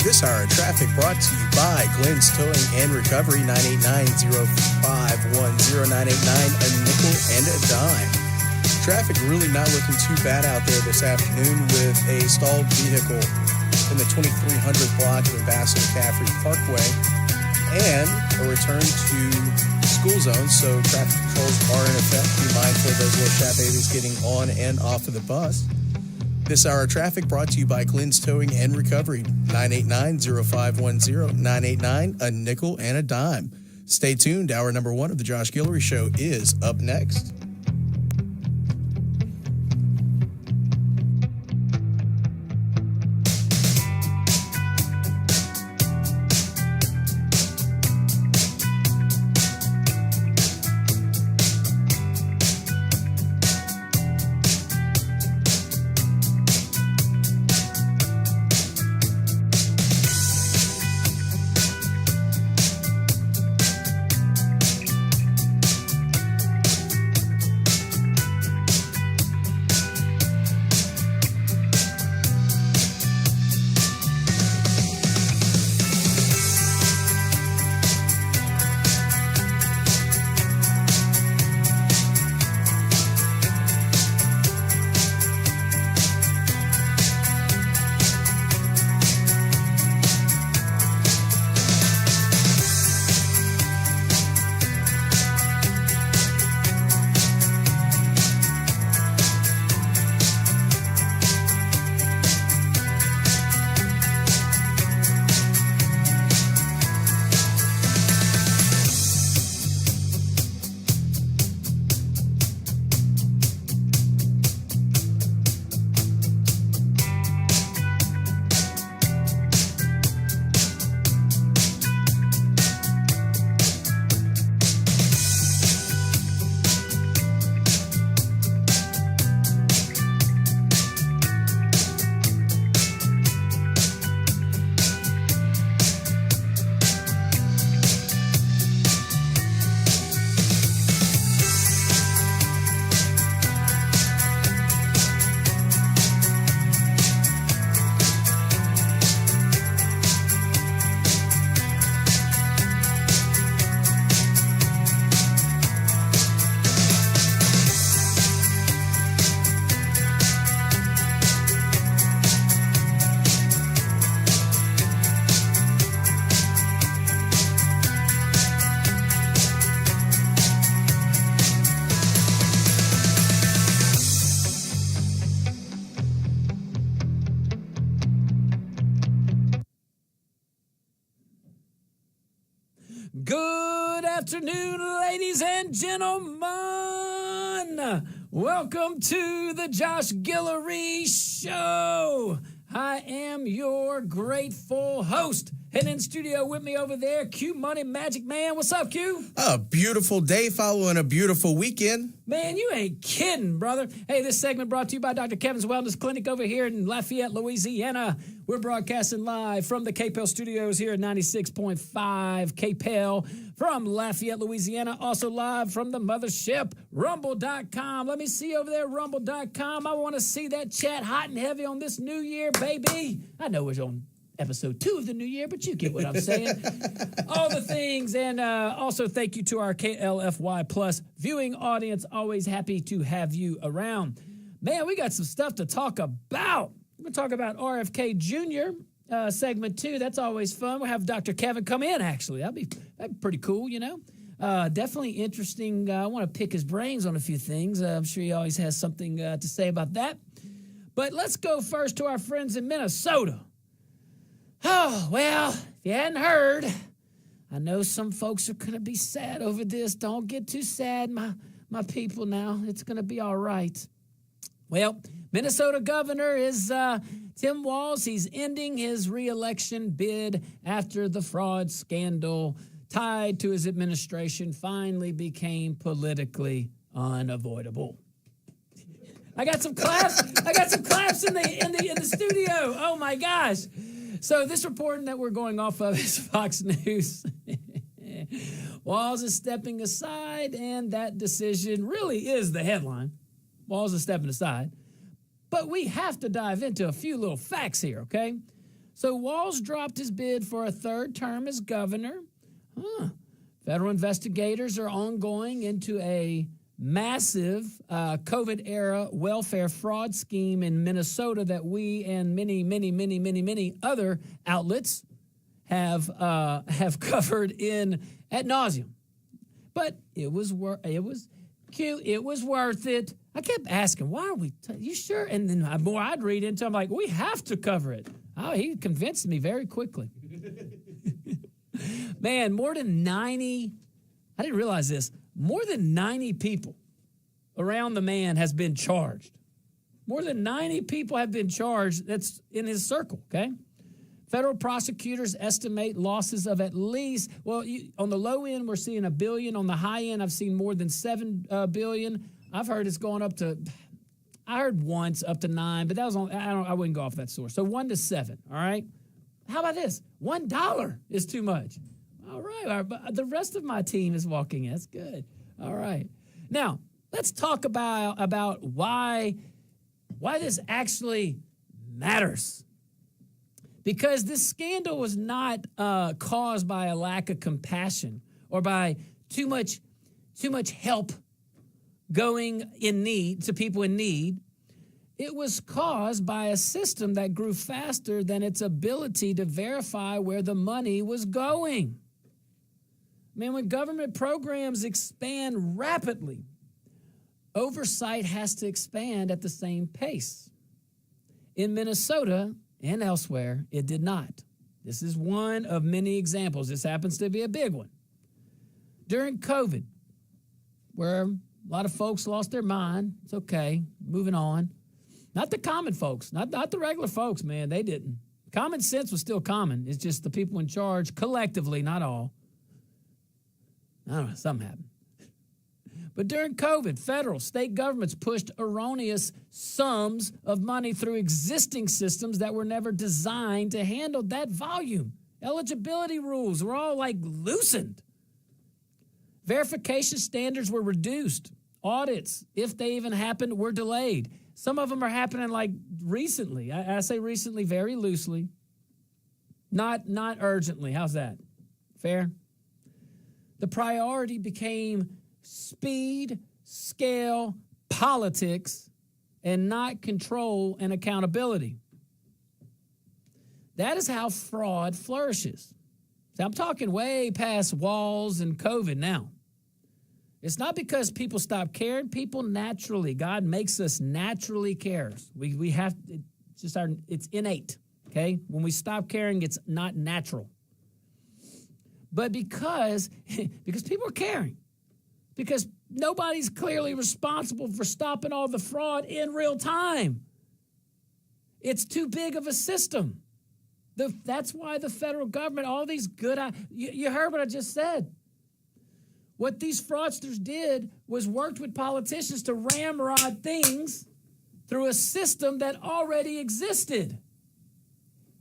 This hour of traffic brought to you by Glenn's Towing and Recovery, 989-0510-989, a nickel and a dime. Traffic really not looking too bad out there this afternoon with a stalled vehicle in the 2300 block of Ambassador Caffrey Parkway and a return to school zones, so traffic controls are in effect. Be mindful of those little chat babies getting on and off of the bus. This hour of traffic brought to you by Glenn's Towing and Recovery, 989-0510-989, a nickel and a dime. Stay tuned. Hour number one of the Josh Guillory Show is up next. Good afternoon, ladies and gentlemen. Welcome to the Josh Guillory Show. I am your grateful host. Heading in studio with me over there, Q Money Magic Man. What's up, Q? A beautiful day following a beautiful weekend. Man, you ain't kidding, brother. Hey, this segment brought to you by Dr. Kevin's Wellness Clinic over here in Lafayette, Louisiana. We're broadcasting live from the KPEL studios here at 96.5 KPEL from Lafayette, Louisiana. Also live from the mothership, rumble.com. Let me see over there, rumble.com. I want to see that chat hot and heavy on this new year, baby. I know we're on episode 2 of the new year, but you get what I'm saying. All the things. And also thank you to our KLFY Plus viewing audience. Always happy to have you around. Man, we got some stuff to talk about. We're going to talk about RFK Jr. Segment 2. That's always fun. We'll have Dr. Kevin come in, actually. That'd be pretty cool, you know. Definitely interesting. I want to pick his brains on a few things. I'm sure he always has something to say about that. But let's go first to our friends in Minnesota. Oh, well, if you hadn't heard, I know some folks are going to be sad over this. Don't get too sad, my people now. It's going to be all right. Well, Minnesota governor is Tim Walz. He's ending his re-election bid after the fraud scandal tied to his administration finally became politically unavoidable. I got some claps. I got some claps in the studio. Oh my gosh. So this reporting that we're going off of is Fox News. Walz is stepping aside, and that decision really is the headline. Walz is stepping aside. But we have to dive into a few little facts here, okay? So Walz dropped his bid for a third term as governor. Federal investigators are ongoing into a massive COVID-era welfare fraud scheme in Minnesota that we and many other outlets have covered in ad nauseum. But it was cute. It was worth it. I kept asking, why are we? You sure? And then the more I'd read into it, I'm like, we have to cover it. Oh, he convinced me very quickly. Man, more than 90, I didn't realize this, more than 90 people around the man has been charged. More than 90 people have been charged that's in his circle, okay? Federal prosecutors estimate losses of at least, on the low end, we're seeing $1 billion. On the high end, I've seen more than $7 billion. I've heard it's going up to, I heard once up to 9, but that was on, I wouldn't go off that source. So 1 to 7, all right? How about this? $1 is too much. All right, the rest of my team is walking in. That's good. All right. Now, let's talk about why this actually matters. Because this scandal was not caused by a lack of compassion or by too much help going in need to people in need. It was caused by a system that grew faster than its ability to verify where the money was going. Man, when government programs expand rapidly, oversight has to expand at the same pace. In Minnesota and elsewhere, it did not. This is one of many examples. This happens to be a big one. During COVID, where a lot of folks lost their mind, it's okay, moving on. Not the common folks, not the regular folks, man, they didn't. Common sense was still common. It's just the people in charge, collectively, not all. I don't know, something happened. But during COVID, federal, state governments pushed erroneous sums of money through existing systems that were never designed to handle that volume. Eligibility rules were all loosened. Verification standards were reduced. Audits, if they even happened, were delayed. Some of them are happening recently. I say recently very loosely. Not urgently. How's that? Fair? The priority became speed, scale, politics, and not control and accountability. That is how fraud flourishes. So I'm talking way past Walz and COVID now. It's not because people stop caring. People naturally, God makes us naturally carers. We have, it's innate, okay? When we stop caring, it's not natural. But because people are caring, because nobody's clearly responsible for stopping all the fraud in real time. It's too big of a system. That's why the federal government, all these good, you heard what I just said. What these fraudsters did was worked with politicians to ramrod things through a system that already existed.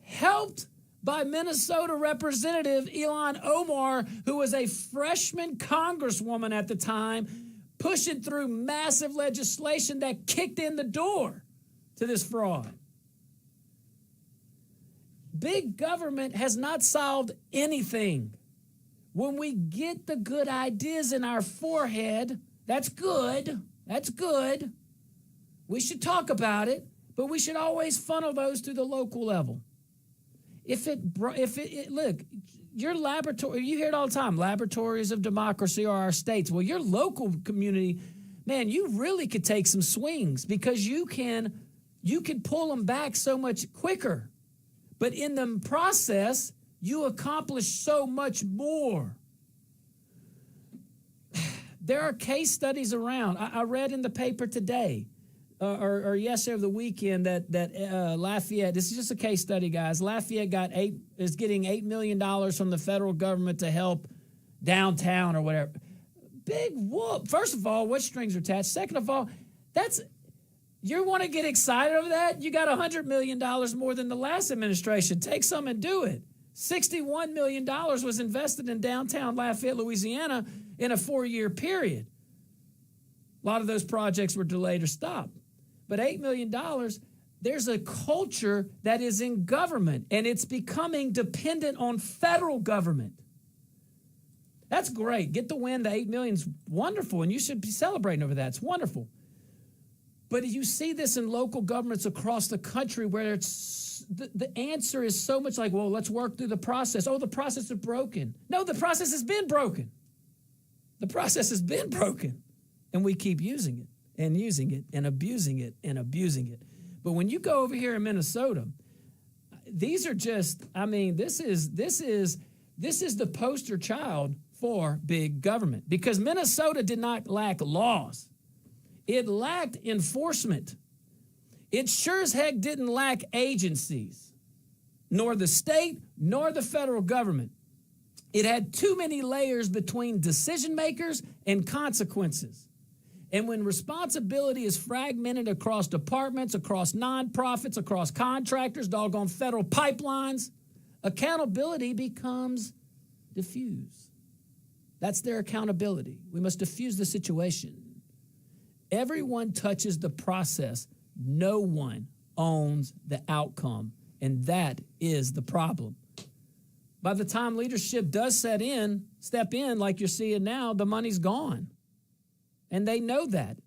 Helped by Minnesota Representative Ilhan Omar, who was a freshman congresswoman at the time, pushing through massive legislation that kicked in the door to this fraud. Big government has not solved anything. When we get the good ideas in our forehead, that's good. That's good. We should talk about it, but we should always funnel those to the local level. Look, your laboratory, you hear it all the time, laboratories of democracy are our states. Well, your local community, man, you really could take some swings because you can pull them back so much quicker. But in the process, you accomplish so much more. There are case studies around. I read in the paper today, or yesterday of the weekend, that Lafayette, this is just a case study, guys. Lafayette is getting $8 million from the federal government to help downtown or whatever. Big whoop. First of all, what strings are attached? Second of all, you want to get excited over that? You got $100 million more than the last administration. Take some and do it. $61 million was invested in downtown Lafayette, Louisiana in a 4-year period. A lot of those projects were delayed or stopped. But $8 million, there's a culture that is in government, and it's becoming dependent on federal government. That's great. Get the win, the 8 million is wonderful, and you should be celebrating over that. It's wonderful. But you see this in local governments across the country where it's the answer is so much like, well, let's work through the process. Oh, the process is broken. No, the process has been broken. The process has been broken. And we keep using it and using it and abusing it and abusing it. But when you go over here in Minnesota, these are just, I mean, this is the poster child for big government, because Minnesota did not lack laws. It lacked enforcement. It sure as heck didn't lack agencies, nor the state nor the federal government. It had too many layers between decision makers and consequences. And when responsibility is fragmented across departments, across nonprofits, across contractors, doggone federal pipelines, accountability becomes diffuse. That's their accountability. We must diffuse the situation. Everyone touches the process. No one owns the outcome. And that is the problem. By the time leadership does step in, like you're seeing now, the money's gone. And they know that.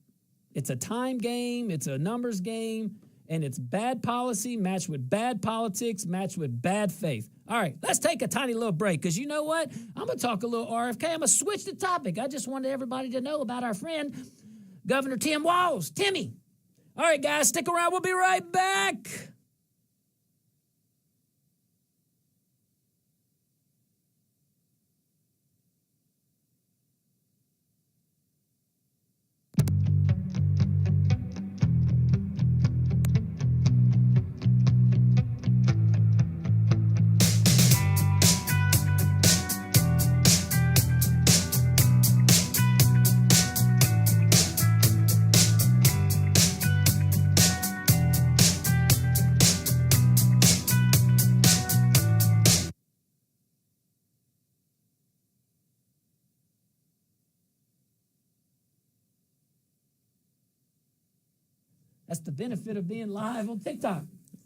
It's a time game, it's a numbers game, and it's bad policy matched with bad politics, matched with bad faith. All right, let's take a tiny little break, because you know what? I'm going to talk a little RFK. I'm going to switch the topic. I just wanted everybody to know about our friend, Governor Tim Walz. Timmy. All right, guys, stick around. We'll be right back. That's the benefit of being live on TikTok.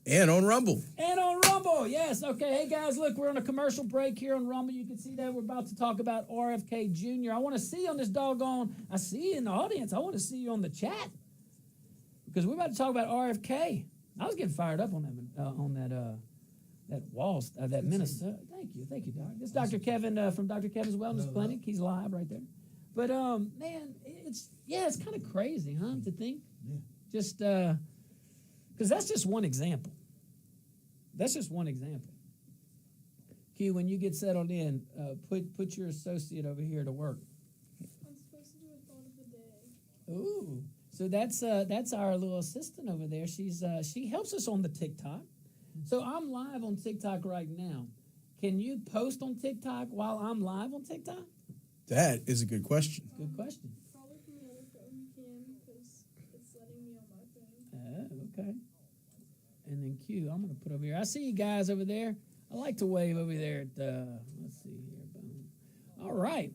And on Rumble. And on Rumble, yes. Okay, hey, guys, look, we're on a commercial break here on Rumble. You can see that we're about to talk about RFK Jr. I want to see you on this doggone, I see you in the audience. I want to see you on the chat, because we're about to talk about RFK. I was getting fired up on that Walz, that Minnesota. Thank you, Doc. This is Dr. Kevin from Dr. Kevin's Wellness Clinic. He's live right there. But, man, it's kind of crazy, huh, to think? Yeah. Just, because that's just one example. That's just one example. Q, when you get settled in, put your associate over here to work. I'm supposed to do a thought of the day. Ooh, so that's our little assistant over there. She helps us on the TikTok. So I'm live on TikTok right now. Can you post on TikTok while I'm live on TikTok? That is a good question. Good question. Probably from the other phone you can, because it's letting me on my phone. Okay. And then Q, I'm going to put over here. I see you guys over there. I like to wave over there at, let's see here. Boom. All right.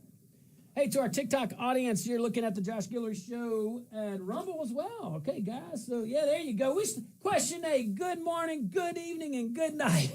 Hey, to our TikTok audience, you're looking at the Josh Guillory Show and Rumble as well. Okay, guys. So, yeah, there you go. Question A, good morning, good evening, and good night.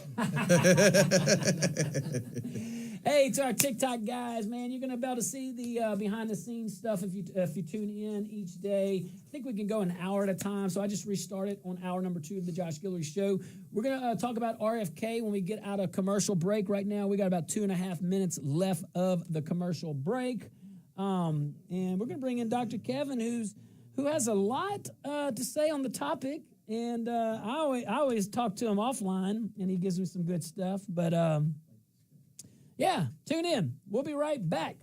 Hey, to our TikTok guys, man, you're going to be able to see the behind-the-scenes stuff if you tune in each day. I think we can go an hour at a time, so I just restarted on hour number 2 of the Josh Guillory Show. We're going to talk about RFK when we get out of commercial break. Right now, we got about 2.5 minutes left of the commercial break. And we're going to bring in Dr. Kevin, who has a lot to say on the topic. And I always talk to him offline, and he gives me some good stuff. But, yeah, tune in. We'll be right back.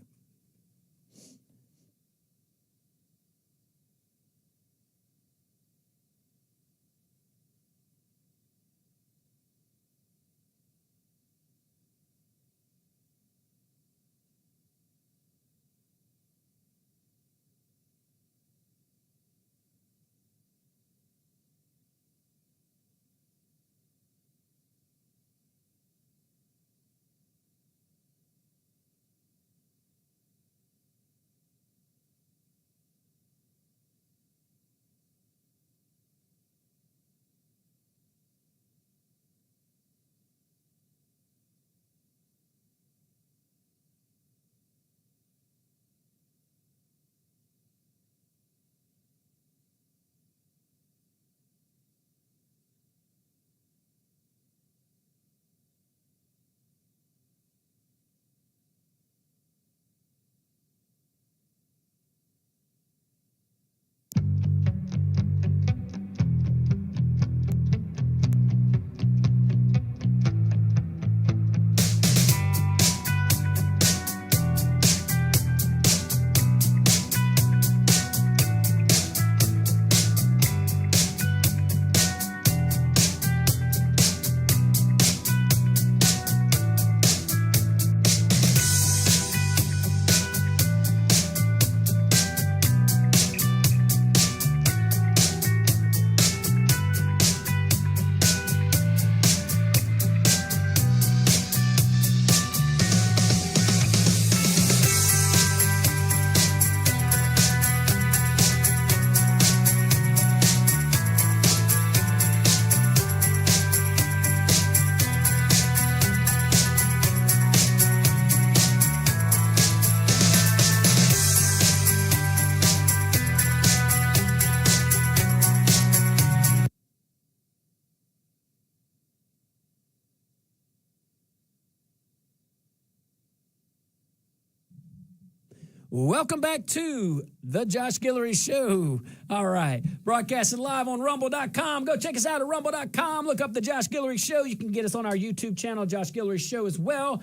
Welcome back to the Josh Guillory Show. All right. Broadcasting live on rumble.com. Go check us out at rumble.com. Look up the Josh Guillory Show. You can get us on our YouTube channel, Josh Guillory Show, as well.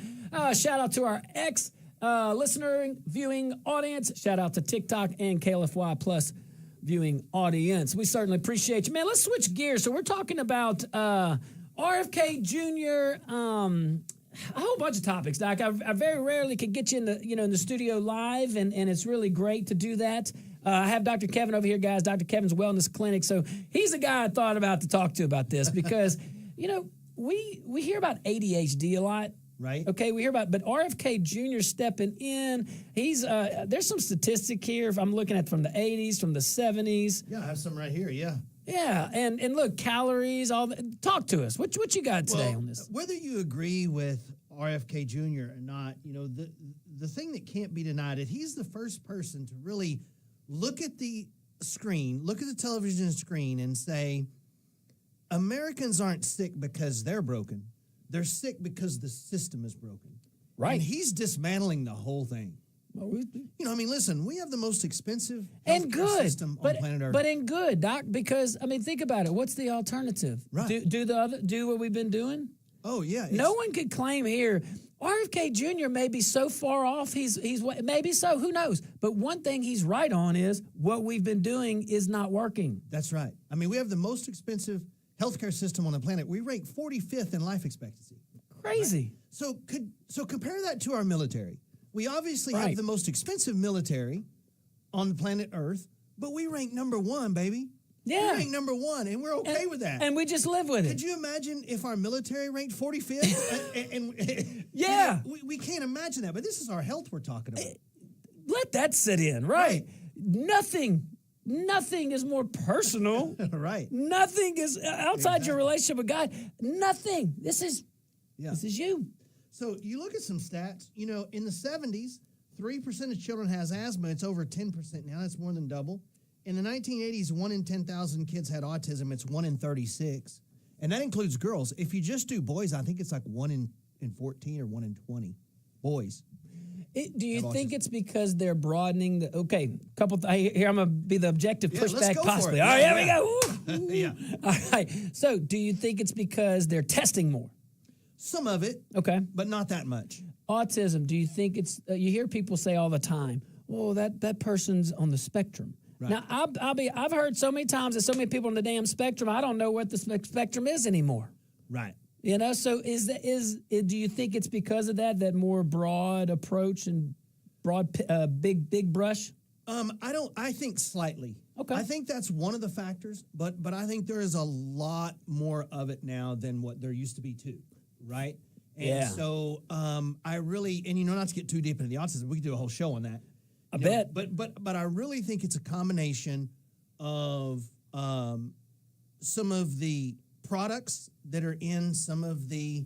Shout out to our listener viewing audience. Shout out to TikTok and KLFY Plus viewing audience. We certainly appreciate you. Man, let's switch gears. So we're talking about RFK Jr., a whole bunch of topics, Doc. I very rarely can get you in the studio live, and it's really great to do that. I have Dr. Kevin over here, guys. Dr. Kevin's Wellness Clinic. So he's the guy I thought about to talk to about this because, we hear about ADHD a lot. Right. Okay, we hear about, but RFK Jr. stepping in. He's there's some statistic here. If I'm looking at from the 80s, from the 70s. Yeah, I have some right here. Yeah. Yeah, and look, calories, all that. Talk to us. What you got today on this? Whether you agree with RFK Jr. or not, the thing that can't be denied is he's the first person to really look at the screen, look at the television screen and say, Americans aren't sick because they're broken. They're sick because the system is broken. Right. And he's dismantling the whole thing. Listen, we have the most expensive healthcare system on planet Earth. But in good, Doc, because, think about it. What's the alternative? Right. Do what we've been doing? Oh, yeah. No one could claim here, RFK Jr. may be so far off, he's maybe so, who knows? But one thing he's right on is what we've been doing is not working. That's right. We have the most expensive healthcare system on the planet. We rank 45th in life expectancy. Crazy. Right? So compare that to our military. We obviously have the most expensive military on the planet Earth, but we rank number 1, baby. Yeah. We rank number 1, and we're okay with that. And we just live with it. Could you imagine if our military ranked 45th? Yeah. We can't imagine that, but this is our health we're talking about. Let that sit in, right? Nothing is more personal. Right. Nothing is outside your relationship with God. Nothing. This is you. So you look at some stats, in the 70s, 3% of children has asthma. It's over 10% now. That's more than double. In the 1980s, 1 in 10,000 kids had autism. It's 1 in 36. And that includes girls. If you just do boys, I think it's like 1 in 14 or 1 in 20 boys. Do you think it's because they're broadening the... Okay, here I'm going to be the objective pushback possibly. All right, here we go. Yeah. All right. So do you think it's because they're testing more? Some of it. Okay. But not that much. Autism, do you think it's... you hear people say all the time, well, that person's on the spectrum. Right. Now, I've heard so many times that so many people on the damn spectrum, I don't know what the spectrum is anymore. Right. So do you think it's because of that more broad approach and broad big brush? I think slightly. Okay. I think that's one of the factors, but I think there is a lot more of it now than what there used to be too, right? And so I really, not to get too deep into the autism, we could do a whole show on that. I bet. But I really think it's a combination of some of the products that are in some of the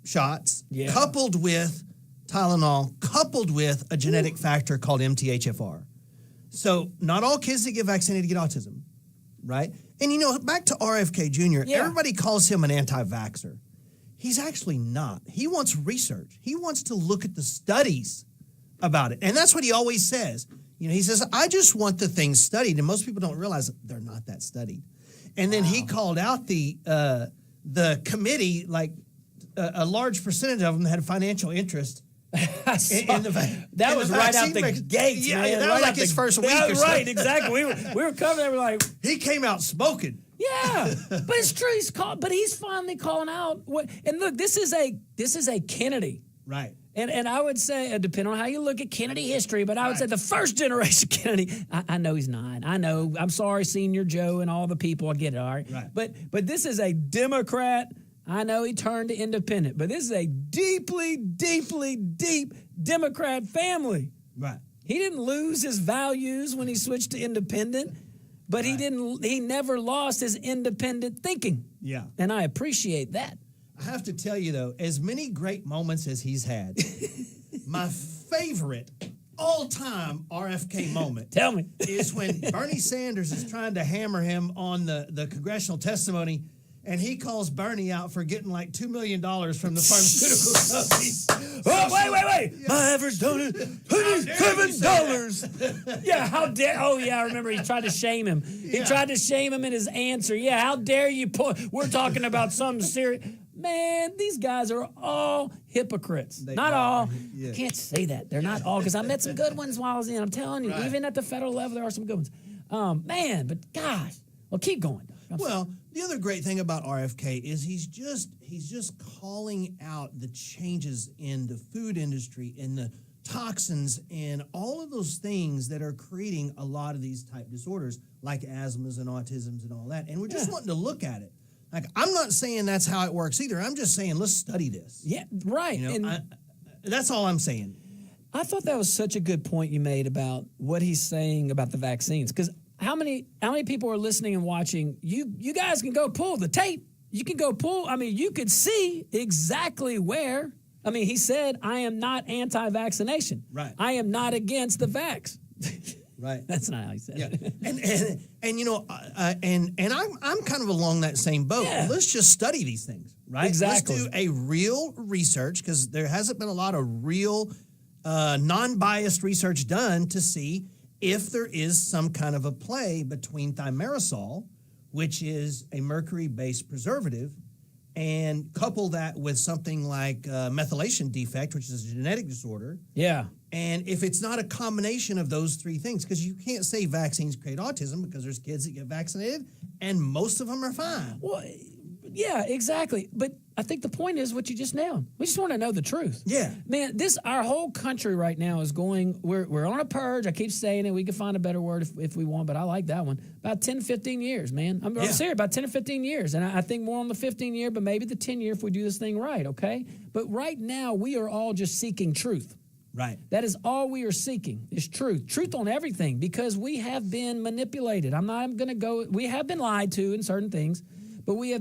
shots, coupled with Tylenol, coupled with a genetic factor called MTHFR. So not all kids that get vaccinated get autism, right? And, back to RFK Jr., everybody calls him an anti-vaxxer. He's actually not. He wants research. He wants to look at the studies about it. And that's what he always says. He says, I just want the things studied. And most people don't realize they're not that studied. And then he called out the committee, like a large percentage of them had financial interest. That was right out the gates, man. Yeah, that was like his first week or so. Right, exactly. We were coming there, we're like... He came out smoking. Yeah, but it's true. But he's finally calling out what. And look, this is a Kennedy, right? And I would say, depending on how you look at Kennedy history, but I would say the first generation Kennedy. I know he's not. I know. I'm sorry, Senior Joe and all the people. I get it. All right. But this is a Democrat. I know he turned to independent, but this is a deeply, deeply, deep Democrat family. Right. He didn't lose his values when he switched to independent. But he never lost his independent thinking. Yeah. And I appreciate that. I have to tell you, though, as many great moments as he's had, my favorite all-time RFK moment Tell me. is when Bernie Sanders is trying to hammer him on the congressional testimony, And he calls Bernie out for getting like $2 million from the pharmaceutical companies. Oh, wait. Yeah. My average donor, $27. Yeah, how dare... Oh, yeah, I remember he tried to shame him. He tried to shame him in his answer. Yeah, how dare you... We're talking about something serious. Man, these guys are all hypocrites. Not all. Yeah. Can't say that. They're not all, because I met some good ones while I was in. I'm telling you, even at the federal level, there are some good ones. Man, but gosh. Well, keep going. Well, the other great thing about RFK is he's just calling out the changes in the food industry and the toxins and all of those things that are creating a lot of these type disorders like asthmas and autisms and all that. And we're just wanting to look at it. Like, I'm not saying that's how it works either. I'm just saying let's study this. Yeah, right. You know, that's all I'm saying. I thought that was such a good point you made about what he's saying about the vaccines, because how many people are listening and watching? You guys can go pull the tape. You can go pull. I mean, you could see exactly where. I mean, he said, "I am not anti-vaccination. Right. I am not against the vax." Right. That's not how he said it. And you know, and I'm kind of along that same boat. Yeah. Let's just study these things, right? Exactly. Let's do a real research, because there hasn't been a lot of real non-biased research done to see if there is some kind of a play between thimerosal, which is a mercury-based preservative, and couple that with something like methylation defect, which is a genetic disorder. Yeah. And if it's not a combination of those three things, because you can't say vaccines create autism, because there's kids that get vaccinated, and most of them are fine. Well, yeah, exactly. But I think the point is what you just nailed. We just want to know the truth. Yeah. Man, our whole country right now is going, we're on a purge. I keep saying it. We can find a better word if we want, but I like that one. About 10, 15 years, man. I'm serious, about 10 or 15 years. And I think more on the 15 year, but maybe the 10 year if we do this thing right, okay? But right now, we are all just seeking truth. Right. That is all we are seeking is truth. Truth on everything, because we have been manipulated. I'm not going to go, we have been lied to in certain things. But we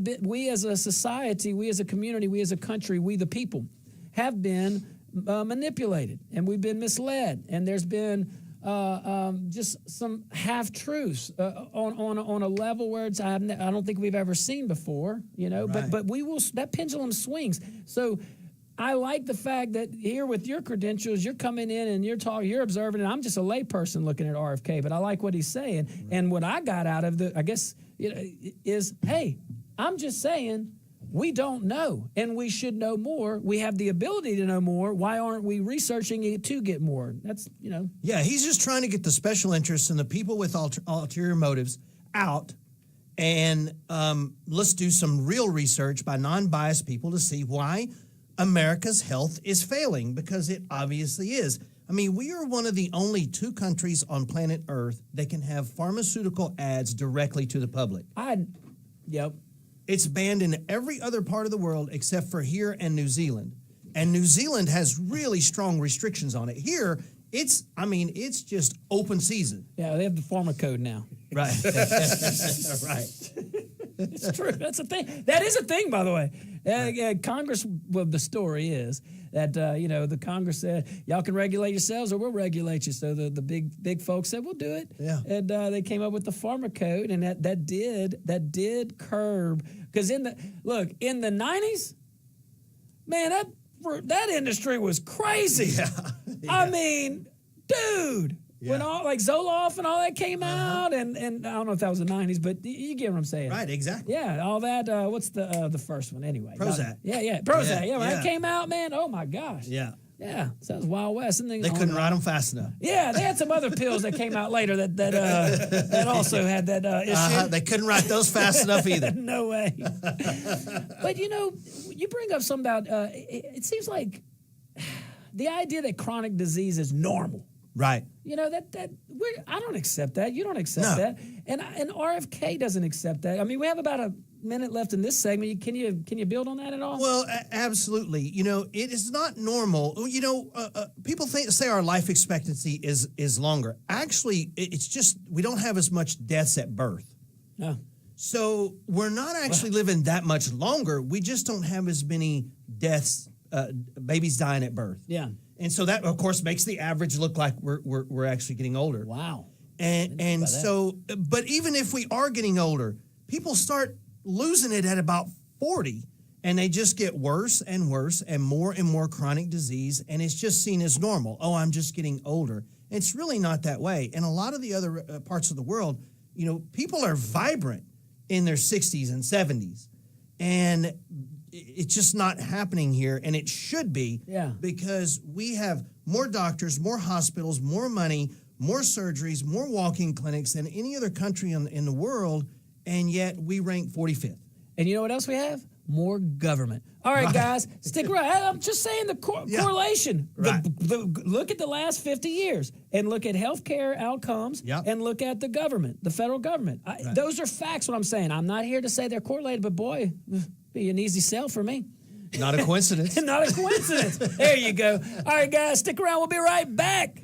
as a society, we as a community, we as a country, we the people, have been manipulated, and we've been misled, and there's been just some half truths on a level where it's I don't think we've ever seen before, you know. Right. But we will. That pendulum swings. So I like the fact that here with your credentials, you're coming in and you're observing, and I'm just a layperson looking at RFK, but I like what he's saying, and what I got out of I guess, is, hey, I'm just saying we don't know, and we should know more. We have the ability to know more. Why aren't we researching it to get more? That's, Yeah, he's just trying to get the special interests and the people with ulterior motives out, and let's do some real research by non-biased people to see why America's health is failing, because it obviously is. I mean, we are one of the only two countries on planet Earth that can have pharmaceutical ads directly to the public. Yep. It's banned in every other part of the world except for here and New Zealand. And New Zealand has really strong restrictions on it. Here, it's just open season. Yeah, they have the pharma code now. Right. Right. It's true. That's a thing. That is a thing, by the way. Congress, well, the story is that, the Congress said, y'all can regulate yourselves or we'll regulate you. So the big folks said, we'll do it. Yeah. And they came up with the pharma code, and that did curb. Because in the 90s, man, that industry was crazy. Yeah. I mean, dude. Yeah. When all like Zoloft and all that came out, and I don't know if that was the 90s, but you get what I'm saying. Right, exactly. Yeah, all that. What's the first one anyway? Prozac. Prozac. Yeah, when that came out, man, oh my gosh. Yeah. Yeah, sounds Wild West. And they couldn't write them fast enough. Yeah, they had some other pills that came out later that also had that issue. They couldn't write those fast enough either. No way. But you bring up something about it seems like the idea that chronic disease is normal. Right. I don't accept that. You don't accept that, and RFK doesn't accept that. I mean, we have about a minute left in this segment. Can you build on that at all? Well, absolutely. It is not normal. People say our life expectancy is longer. Actually, it's just we don't have as much deaths at birth. No. So we're not actually living that much longer. We just don't have as many deaths, babies dying at birth. Yeah. And so that, of course, makes the average look like we're actually getting older. Wow. And so, but even if we are getting older, people start losing it at about 40. And they just get worse and worse and more chronic disease. And it's just seen as normal. Oh, I'm just getting older. It's really not that way. In a lot of the other parts of the world, people are vibrant in their 60s and 70s. And it's just not happening here. And it should be because we have more doctors, more hospitals, more money, more surgeries, more walk-in clinics than any other country in the world. And yet we rank 45th. And you know what else we have? More government. All right, guys, stick around. I'm just saying the correlation. Right. Look at the last 50 years and look at healthcare outcomes and look at the government, the federal government. Those are facts, what I'm saying. I'm not here to say they're correlated, but boy, be an easy sell for me. Not a coincidence. Not a coincidence. There you go. All right, guys, stick around. We'll be right back.